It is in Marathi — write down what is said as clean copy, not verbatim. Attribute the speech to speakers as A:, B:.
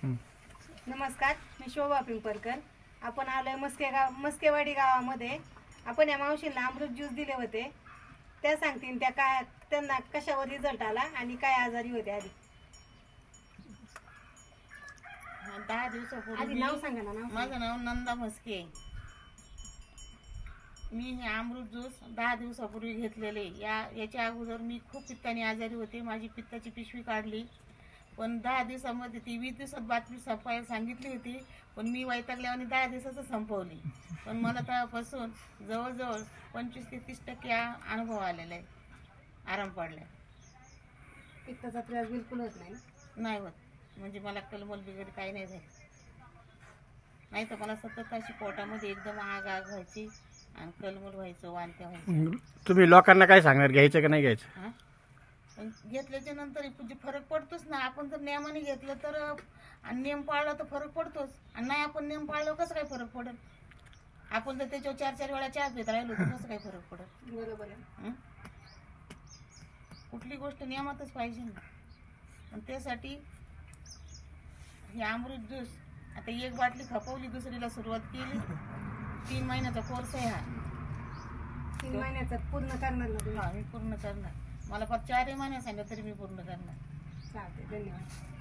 A: नमस्कार, मी शोभा पिंपळकर. आपण आलोय मस्केवाडी गावामध्ये. आपण या मावशींना अमृत ज्यूस दिले होते. त्या सांगतील त्यांना कशावर रिझल्ट आला आणि काय आजारी होते. आधी
B: 10 दिवसापूर्वी
A: नाव सांगा ना.
B: माझं नाव नंदा मस्के. मी हे अमृत ज्यूस 10 दिवसापूर्वी घेतलेले. याच्या अगोदर मी खूप पित्ताने आजारी होते. माझी पित्ताची पिशवी काढली, पण 10 दिवसामध्ये ती 20 दिवसात बातमी संपायला सांगितली होती, पण मी वैतागल्याने 10 दिवसाचं संपवली. पण मला तेव्हापासून जवळजवळ 25 ते 30% अनुभव आलेला आहे. आराम पडलाय.
A: पित्ताचा त्रास बिलकुल होत
B: नाही होत. म्हणजे मला कलमल वगैरे काही नाही झाली. नाही तर मला सतत अशी पोटामध्ये एकदम आग व्हायची आणि कलमल व्हायचं, वांत्या व्हायचं.
C: तुम्ही लोकांना काय सांगणार, घ्यायचं का नाही घ्यायचं?
B: हां, पण घेतल्याच्या नंतर म्हणजे फरक पडतोच ना. आपण जर नियमाने घेतलं तर आणि नियम पाळला तर फरक पडतोच, आणि नाही आपण नियम पाळलं कसं काय फरक पडेल? आपण जर त्याच्यावर 4-4 वेळा चहा पित राहिलो तर कसं काय फरक पडेल?
A: बरोबर आहे.
B: कुठली गोष्ट नियमातच पाहिजे ना. पण त्यासाठी हे अमृत ज्यूस आता एक बाटली खपवली, दुसरीला सुरुवात केली. 3 महिन्याचा कोर्स आहे हा.
A: 3 महिन्याचा पूर्ण करणार ना तुम्ही?
B: मी पूर्ण करणार. मला फक्त 4 महिने सांगितलं तरी मी पूर्ण करणार.
A: चालते. धन्यवाद.